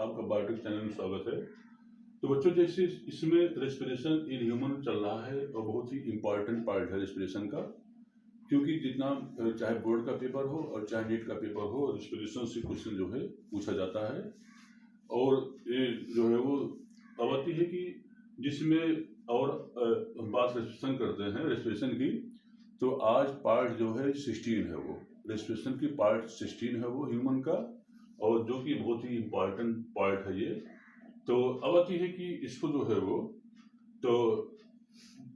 आपका biotech channel में स्वागत है। तो बच्चों, जैसे इसमें रेस्पिरेशन इन ह्यूमन चल रहा है और बहुत ही इम्पॉर्टेंट पार्ट है रेस्पिरेशन का, क्योंकि जितना चाहे बोर्ड का पेपर हो और चाहे नीट का पेपर हो, रेस्पिरेशन से क्वेश्चन जो है पूछा जाता है। और ये जो है वो आती है कि जिसमें और बात रेस्पिरेशन करते हैं रेस्पिरेशन की, तो आज पार्ट जो है 16 है, वो रेस्पिरेशन की पार्ट 16 है वो ह्यूमन का, और जो कि बहुत ही इम्पॉर्टेंट पार्ट है ये। तो अब आती है कि इसको जो है वो तो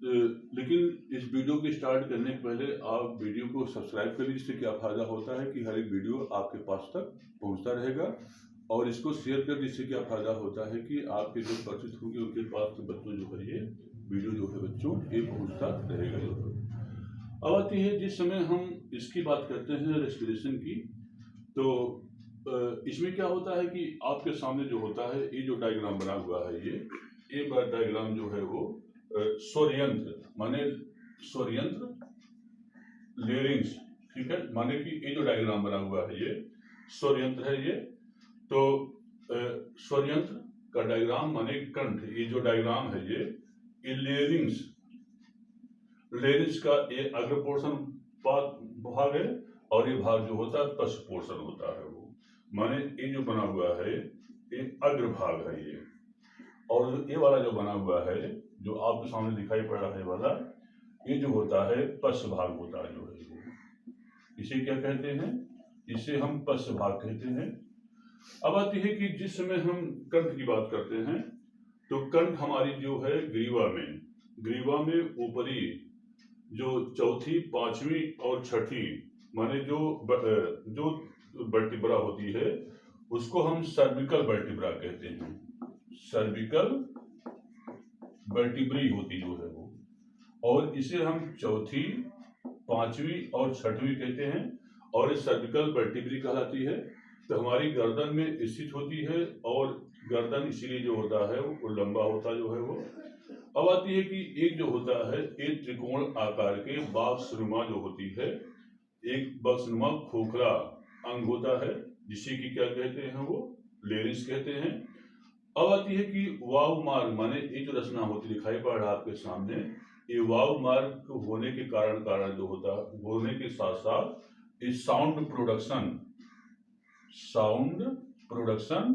लेकिन इस वीडियो के स्टार्ट करने के पहले आप वीडियो को सब्सक्राइब करिए। इससे क्या फ़ायदा होता है कि हर एक वीडियो आपके पास तक पहुंचता रहेगा, और इसको शेयर कर, जिससे क्या फ़ायदा होता है कि आपके जो परिचित होंगे उनके पास तो बच्चों जो है ये वीडियो जो है बच्चों ये पहुँचता रहेगा। जो अब आती है जिस समय हम इसकी बात करते हैं रेस्पिरेशन की, तो इसमें क्या होता है कि आपके सामने जो होता है ये जो डायग्राम बना हुआ है ये डायग्राम जो है वो स्वरयंत्र माने स्वरयंत्र लेरिंग्स, ठीक है, माने कि ये जो डायग्राम बना हुआ है ये स्वरयंत्र है ये। तो स्वरयंत्र का डायग्राम माने कंठ, ये जो डायग्राम है ये लेरिंग्स का ये अग्र पोर्शन भाग है, और ये भाग जो होता है पश्च पोर्शन होता है वो, माने ये जो बना हुआ है ये अग्रभाग है ये, और ये वाला जो बना हुआ है जो आपके सामने दिखाई पड़ रहा है वाला, ये जो होता है पश्च भाग होता है जो है वो। इसे क्या कहते हैं? इसे हम पश्च भाग कहते हैं। अब आती है कि जिस समय हम कंठ की बात करते हैं, तो कंठ हमारी जो है ग्रीवा में ऊपरी जो चौथी, पांचवी और छठी माने जो वर्टिब्रा होती है उसको हम सर्विकल वर्टिब्रा कहते हैं। सर्विकल वर्टिब्री होती जो है वो, और इसे हम चौथी, पांचवी और छठवीं कहते हैं, और ये सर्विकल वर्टिब्री कहलाती है। तो हमारी गर्दन में स्थित होती है, और गर्दन इसीलिए जो होता है वो लंबा होता जो है वो। अब आती है कि एक जो होता है एक त्रिकोण आकार के बॉक्सनुमा जो होती है, एक बॉक्सनुमा खोखला अंग होता है, जिसे कि क्या कहते हैं वो लेरिंग्स कहते हैं। अब आती है कि वायु मार्ग माने ये जो रचना होती दिखाई पड़ रहा है आपके सामने, ये वायु मार्ग होने के कारण जो होता है होने के साथ साथ इस साउंड प्रोडक्शन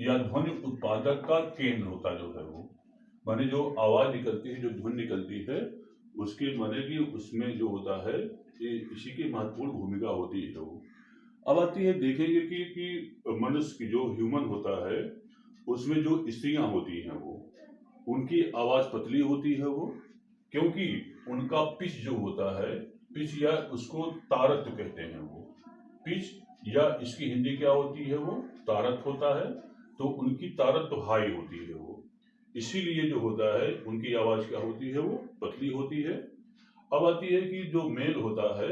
या ध्वनि उत्पादक का केंद्र होता जो है वो, माने जो आवाज निकलती है, जो ध्वनि निकलती है उसके माने कि उसमें जो होता है इसी की महत्वपूर्ण भूमिका होती है वो। अब आती है देखेंगे कि मनुष्य की जो ह्यूमन होता है उसमें जो स्त्रियां होती हैं वो उनकी आवाज पतली होती है वो, क्योंकि उनका पिच जो होता है, पिच या उसको तारत्य कहते हैं वो, पिच या इसकी हिंदी क्या होती है वो तारत होता है, तो उनकी तारत तो हाई होती है वो, इसीलिए जो होता है उनकी आवाज क्या होती है वो पतली होती है। अब आती है कि जो मेल होता है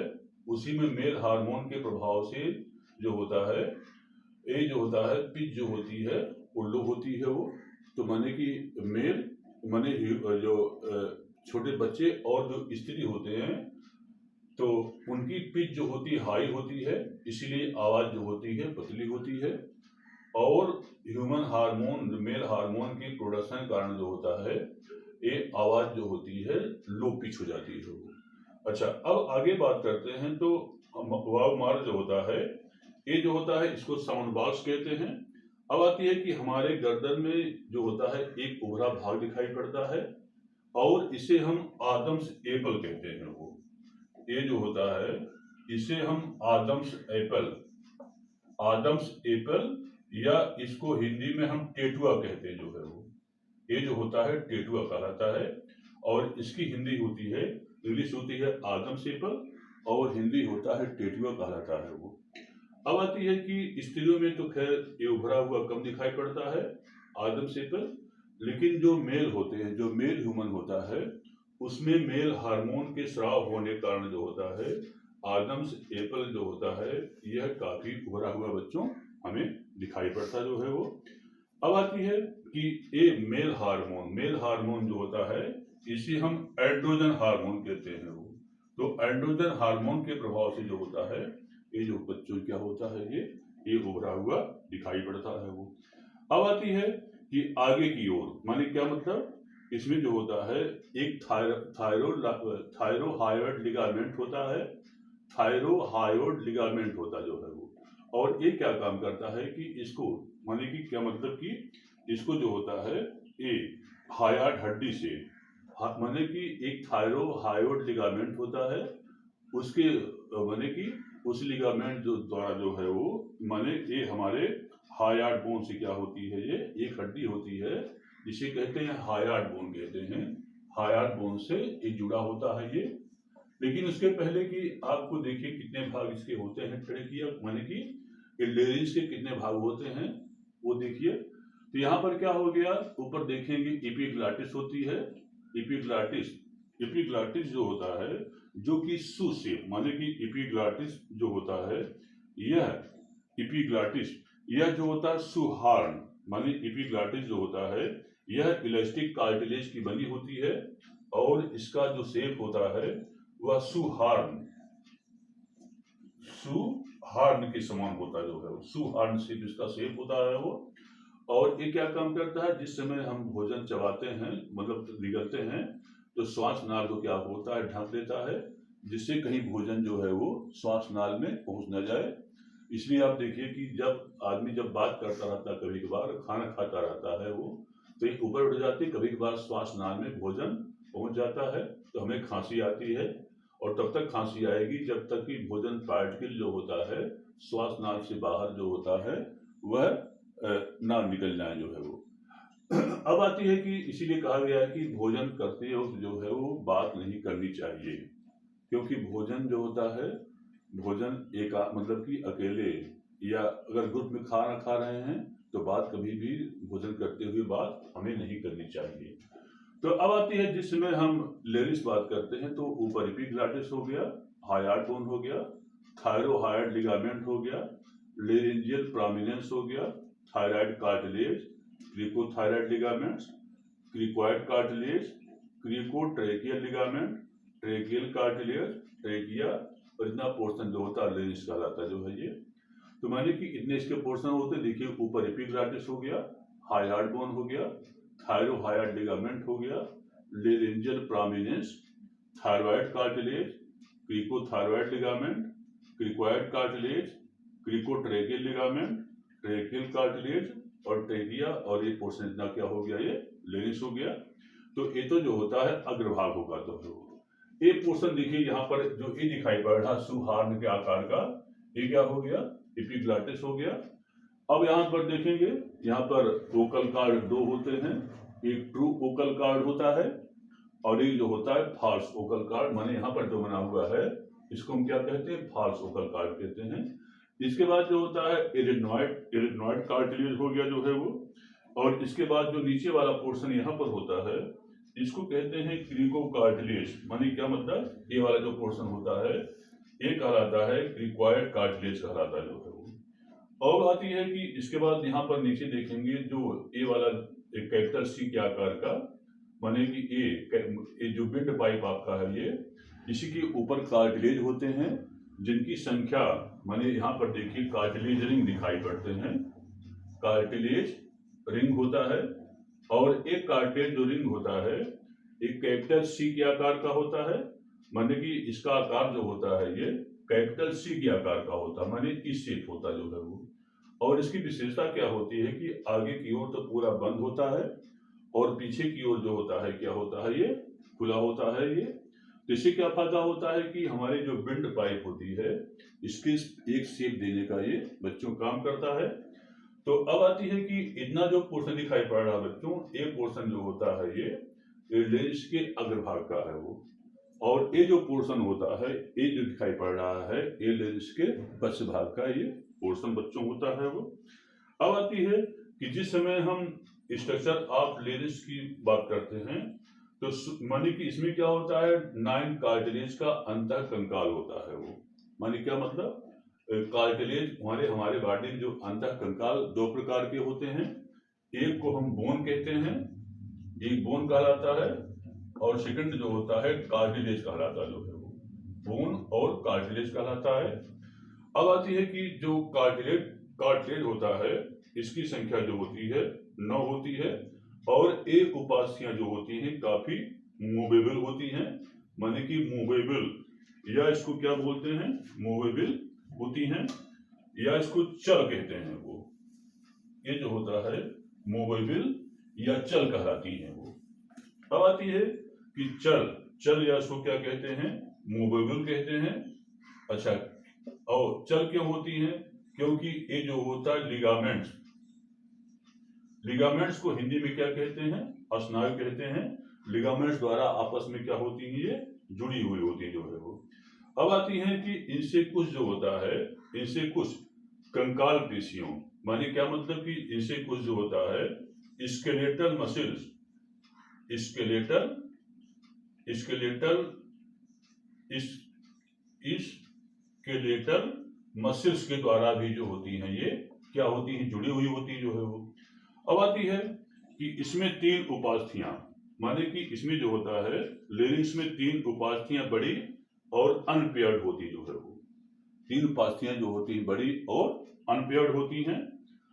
उसी में मेल हार्मोन के प्रभाव से जो होता है ये जो होता है पिच जो होती है वो लो होती है वो। तो माने कि मेल माने जो छोटे बच्चे और जो स्त्री होते हैं तो उनकी पिच जो होती है हाई होती है, इसीलिए आवाज जो होती है पतली होती है, और ह्यूमन हार्मोन मेल हार्मोन की प्रोडक्शन कारण जो होता है ये आवाज जो होती है लो पिच हो जाती है। अच्छा, अब आगे बात करते हैं। तो वाव मार्ग जो होता है ये जो होता है इसको साउंड बॉक्स कहते हैं। अब आती है कि हमारे गर्दन में जो होता है एक उभरा भाग दिखाई पड़ता है, और इसे हम आदम्स एपल कहते हैं वो, ये जो होता है इसे हम आदम्स एपल या इसको हिंदी में हम टेटुआ कहते हैं जो है वो, ये जो होता है टेटुआ कहलाता है, और इसकी हिंदी होती है, इंग्लिश होती है आदम्स एपल, और हिंदी होता है टेटुआ कहलाता है वो। अब आती है कि स्त्रियों में तो खैर ये उभरा हुआ कम दिखाई पड़ता है आदम्स एपल, लेकिन जो मेल होते हैं, जो मेल ह्यूमन होता है उसमें मेल हार्मोन के स्राव होने के कारण जो होता है आदम्स एपल जो होता है यह काफी उभरा हुआ बच्चों हमें दिखाई पड़ता जो है वो। अब आती है कि ये मेल हार्मोन जो होता है इसे हम एंड्रोजन हार्मोन कहते हैं वो। तो एंड्रोजन हार्मोन के प्रभाव से जो होता है ये जो बच्चों क्या होता है ये उभरा हुआ दिखाई पड़ता है वो। अब आती है कि आगे की ओर, माने क्या मतलब, इसमें जो होता है एक थायरोहायोइड लिगामेंट होता है, थायरोहायोइड लिगामेंट होता जो है वो, और ये क्या काम करता है कि इसको, माने कि क्या मतलब कि इसको जो होता है ये हायाइड हड्डी से, माने कि एक थायरोहायोइड लिगामेंट होता है, उसके माने कि उस लिगामेंट जो द्वारा जो है वो, माने ये हमारे हायाइड बोन से क्या होती है, ये एक हड्डी होती है जिसे कहते हैं हायाइड बोन कहते हैं, हायाइड बोन से ये जुड़ा होता है ये। लेकिन उसके पहले कि आपको देखिए कितने भाग इसके होते हैं ट्रेकिया, माने कि लेरिंग्स के कितने भाग होते हैं वो देखिए। तो यहाँ पर क्या हो गया, ऊपर देखेंगे एपिग्लॉटिस होती है, एपिग्लॉटिस, एपिग्लॉटिस जो होता है जो कि सू शेप, माने कि एपिग्लॉटिस जो होता है यह एपिग्लॉटिस, यह जो होता है सुहार्न, माने एपिग्लॉटिस जो होता है यह इलास्टिक कार्टिलेज की बनी होती है, और इसका जो शेप होता है वह सुहार्न, सुहार्न के समान होता है, जो है सुहार्न से जिसका शेप होता है वो। और ये क्या काम करता है, जिस समय हम भोजन चबाते हैं, मतलब निगलते हैं, तो श्वास नाल को क्या होता है, ढक लेता है, जिससे कहीं भोजन जो है वो श्वास नाल में पहुंच न जाए। इसलिए आप देखिए कि जब आदमी जब बात करता रहता है, कभी कभार खाना खाता रहता है वो, तो ये ऊपर उठ जाती है, कभी कभार श्वास नाल में भोजन पहुंच जाता है, तो हमें खांसी आती है, और तब तक खांसी आएगी जब तक कि भोजन पार्टिकल जो होता है श्वास नाल से बाहर जो होता है वह ना निकल जाए जो है वो। अब आती है कि इसीलिए कहा गया है कि भोजन करते वक्त जो है वो बात नहीं करनी चाहिए, क्योंकि भोजन जो होता है, भोजन एक मतलब कि अकेले या अगर ग्रुप में खाना खा रहे हैं तो बात कभी भी भोजन करते हुए बात हमें नहीं करनी चाहिए। तो अब आती है जिस समय हम लेरिस बात करते हैं तो ऊपर एपिग्लॉटिस हो गया, हायाइड बोन हो गया, थायरोहायोइड लिगामेंट हो गया, लेरिंजियल प्रोमिनेंस हो गया, thyroid cartilage, cricothyroid ligaments, cricoid cartilage, cricotracheal ligament, tracheal cartilage, trachea, और इतना पोर्शन जो होता है लेरिस कहलाता है जो है ये। तो मानिए कि इतने इसके पोर्शन होते हैं, देखिए ऊपर एपिग्लॉटिस हो गया, हायाइड बोन हो गया, थायरोहायोइड लिगामेंट हो गया, laryngeal prominence, thyroid cartilage, cricothyroid ligament, cricoid cartilage, cricotracheal ligament, tracheal cartilage और ट्रेकिया, और ये पोर्शन इतना क्या हो गया, ये लेरिस हो गया। तो ये तो जो होता है अग्रभाग होगा। तो ये पोर्शन देखिए यहाँ पर जो ये दिखाई पड़ रहा सुहार्न के आकार का, ये क्या हो गया, एपिग्लॉटिस हो गया। अब यहाँ पर देखेंगे, यहाँ पर ओकल कार्ड दो होते हैं, एक ट्रू ओकल कार्ड होता है और एक जो होता है फॉल्स ओकल कार्ड, माने यहाँ पर जो बना हुआ है इसको हम क्या कहते हैं, फॉल्स ओकल कार्ड कहते हैं। इसके बाद जो होता है एरिडनॉइड कार्टिलेज हो गया जो है वो, और इसके बाद जो नीचे वाला पोर्शन यहाँ पर होता है इसको कहते हैं क्रिको कार्टिलेज, माने क्या मतलब, ये वाला जो पोर्शन होता है ये कहलाता है क्रिकॉइड कार्टिलेज कहलाता है जो है वो। और आती है कि इसके बाद यहाँ पर नीचे देखेंगे जो ए वाला एक कैपिटल सी के आकार का, माने कि ये जो विंड पाइप आपका है ये, इसी के ऊपर कार्टिलेज होते हैं जिनकी संख्या, माने यहाँ पर देखिए कार्टिलेज रिंग दिखाई पड़ते हैं, कार्टिलेज रिंग होता है, और एक कार्टिलेज जो रिंग होता है एक कैपिटल सी के आकार का होता है, माने कि इसका आकार जो होता है ये कैपिटल सी के आकार का होता है, माने इस शेप होता जो है वो। और इसकी विशेषता क्या होती है कि आगे की ओर तो पूरा बंद होता है और पीछे की ओर जो होता है क्या होता है, ये खुला होता है ये। तो इससे क्या फायदा होता है कि हमारी जो विंड पाइप होती है इसके एक शेप देने का ये बच्चों काम करता है। तो अब आती है कि इतना जो पोर्शन दिखाई पड़ रहा है बच्चों, ये पोर्शन जो होता है ये लेंस के अग्रभाग का है वो, और ये जो पोर्शन होता है ये जो दिखाई पड़ रहा है ये लेंस के पश्च भाग का ये पोर्शन बच्चों होता है वो। अब आती है कि जिस समय हम स्ट्रक्चर ऑफ लेंस की बात करते हैं तो माने कि इसमें क्या होता है, 9 कार्टिलेज का अंतः कंकाल होता है वो, माने क्या मतलब, कार्टिलेज हमारे बॉडी में जो अंतः कंकाल दो प्रकार के होते हैं, एक को हम बोन कहते हैं, एक बोन कहलाता है, और सेकंड जो होता है कार्टिलेज कहलाता है जो है वो, बोन और कार्टिलेज कहलाता है। अब आती है कि जो कार्टिलेज होता है इसकी संख्या जो होती है 9 होती है, और ये उपास्थियां जो होती हैं काफी मूवेबल होती हैं, माने कि मूवेबल, या इसको क्या बोलते हैं, मूवेबल होती हैं, या इसको चल कहते हैं। वो ये जो होता है मूवेबल या चल कहलाती हैं वो। अब आती है कि चल या इसको क्या कहते हैं, मूवेबल कहते हैं। अच्छा, और चल क्यों होती हैं, क्योंकि ये जो होता है लिगामेंट्स को हिंदी में क्या कहते हैं, स्नायु कहते हैं। लिगामेंट्स द्वारा आपस में क्या होती है, ये जुड़ी हुई होती है जो है वो। अब आती है कि इनसे कुछ जो होता है, इनसे कुछ कंकाल पेशियों, माने क्या मतलब कि इनसे कुछ जो होता है स्केलेटल मसल्स, स्केलेटल मसल्स के द्वारा भी जो होती हैं ये क्या होती हैं, जुड़ी हुई होती जो है वो। अब आती है कि इसमें 3 उपास्थियां, माने कि इसमें जो होता है लेरिंग्स में 3 उपास्थियां बड़ी और अनपेयर्ड होती जो है वो। 3 उपास्थियां जो होती हैं बड़ी और अनपेयर्ड होती हैं,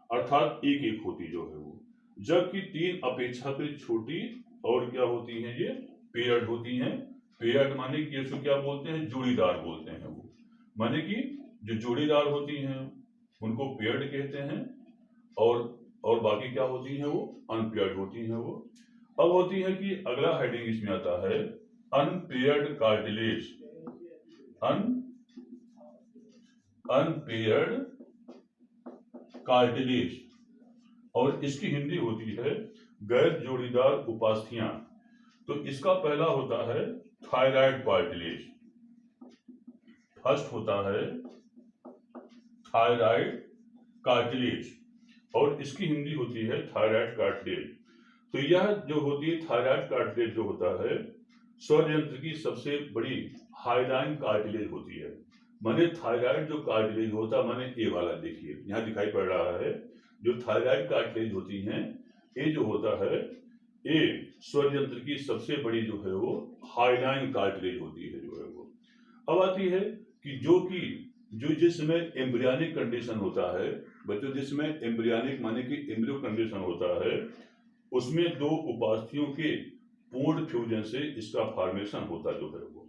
अर्थात एक एक होती जो है वो। जबकि 3 अपेक्षाकृत छोटी और क्या होती हैं, ये पेयर्ड होती हैं। पेयर्ड माने कि इसको क्या बोलते हैं, जोड़ीदार बोलते हैं वो। माने कि जो जोड़ीदार होती हैं उनको पेयर्ड कहते हैं, और बाकी क्या होती हैं, वो अनपेयर्ड होती हैं वो। अब होती है कि अगला हेडिंग इसमें आता है अनपेयर्ड कार्टिलेज, अनपेयर्ड कार्टिलेज, और इसकी हिंदी होती है गैर जोड़ीदार उपास्थियां। तो इसका पहला होता है थायराइड कार्टिलेज, फर्स्ट होता है थायराइड कार्टिलेज, और इसकी हिंदी होती है थायराइड कार्टिलेज। तो यह जो होती है थायराइड कार्टिलेज जो होता है स्वर यंत्र की सबसे बड़ी हाइलाइन कार्टिलेज होती है। माने थायराइड जो कार्टिलेज होता है, माने ए वाला देखिए यहाँ दिखाई पड़ रहा है, जो थायराइड कार्टिलेज होती हैं ये जो होता है ये स्वर यंत्र की सबसे बड़ी जो है वो हाइलाइन कार्टिलेज होती है जो है वो। अब आती है कि जो जिसमें एम्ब्रियोनिक कंडीशन होता है बच्चों, जिसमें एम्ब्रियोनिक माने कि एम्ब्रियो कंडीशन होता है, उसमें 2 उपास्थियों के पूर्ण फ्यूजन से इसका फॉर्मेशन होता जो है वो।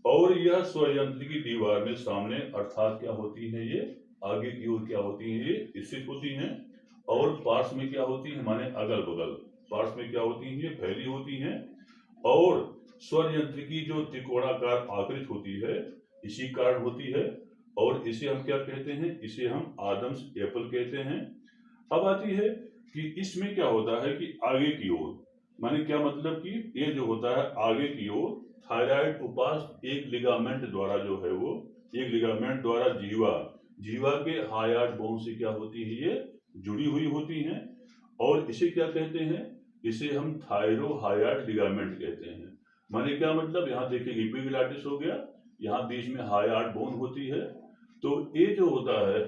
और यह स्वर यंत्र की दीवार में सामने अर्थात क्या होती है, ये आगे की ओर क्या होती है, ये स्थित होती हैं, और पार्श्व में क्या होती है, माने अगल बगल पार्श्व में क्या होती है, ये फैली होती हैं। और स्वर यंत्र की जो त्रिकोणाकार आकृति होती है इसी कारण होती है, और इसे हम क्या कहते हैं, इसे हम आदम्स एप्पल कहते हैं। अब आती है कि इसमें क्या होता है कि आगे की ओर, माने क्या मतलब कि ये जो होता है आगे की ओर थायराइड उपास्थ एक लिगामेंट द्वारा जो है वो, एक लिगामेंट द्वारा जीवा के हायार्ड बोन से क्या होती है, ये जुड़ी हुई होती हैं, और इसे क्या कहते हैं, इसे हम थायरो हायार्ड लिगामेंट कहते हैं। माने क्या मतलब, यहाँ देखिए एपिग्लॉटिस हो गया, यहाँ बीच में हायार्ड बोन होती है। तो ये जो होता है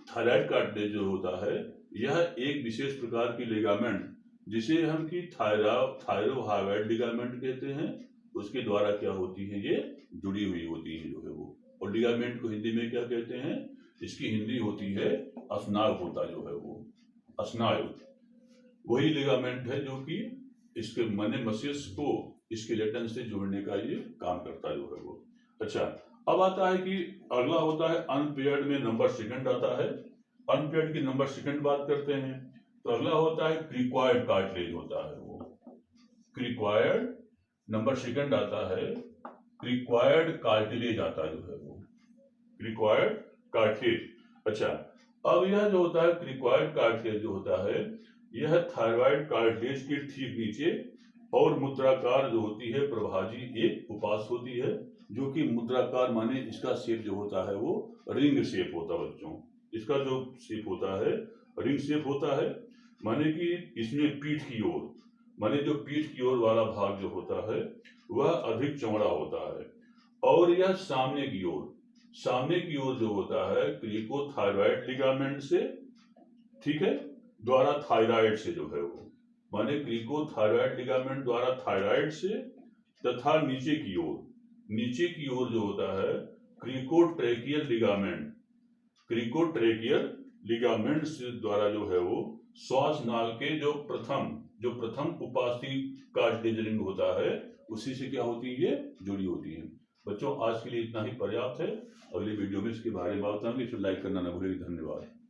थायराइड कार्टिलेज जो होता है, यह एक विशेष प्रकार की लिगामेंट जिसे हम की थायरो हायार्ड लिगामेंट कहते हैं, उसके द्वारा क्या होती है, ये जुड़ी हुई होती है जो है वो। और लिगामेंट को हिंदी में क्या कहते हैं, इसकी हिंदी होती है स्नायु होता जो है वो। स्नायु वही लिगामेंट है जो कि इसके माने मस्तिष्क को स्केलेटन से जोड़ने का ये काम करता जो है वो। अच्छा, अब आता है कि अगला होता है अनपेयर्ड में नंबर सेकंड आता है। अनपेयर्ड की नंबर सेकंड बात करते हैं तो अगला होता है क्रिक्वायर्ड कार्टिलेज होता है वो। क्रिक्वायर्ड नंबर सेकंड आता है, क्रिक्वायर्ड कार्टिलेज आता जो है वो, क्रिक्वायर्ड कार्टिलेज। अच्छा, अब यह जो होता है क्रिक्वायर्ड कार्टिलेज जो होता है, यह थायराइड कार्टिलेज के ठीक नीचे और मुद्राकार जो होती है प्रभाजी एक उपास होती है, जो कि मुद्राकार माने इसका शेप जो होता है वो रिंग शेप होता है बच्चों। इसका जो शेप होता है रिंग शेप होता है, माने कि इसमें पीठ की ओर, माने जो पीठ की ओर वाला भाग जो होता है वह अधिक चौड़ा होता है, और यह सामने की ओर जो होता है क्रिकोथायराइड लिगामेंट से, ठीक है, द्वारा थायराइड से जो है वो, माने क्रिकोथायराइड लिगामेंट द्वारा थायराइड से, तथा नीचे की ओर जो होता है क्रिकोट्रेकियल लिगामेंट्स द्वारा जो है वो श्वास नाल के जो प्रथम उपास्थि का डिजनिंग होता है उसी से क्या होती है, ये जुड़ी होती है। बच्चों आज के लिए इतना ही पर्याप्त है। अगली वीडियो में इसके बारे में बात करेंगे। इसको लाइक करना ना भूलिए। धन्यवाद।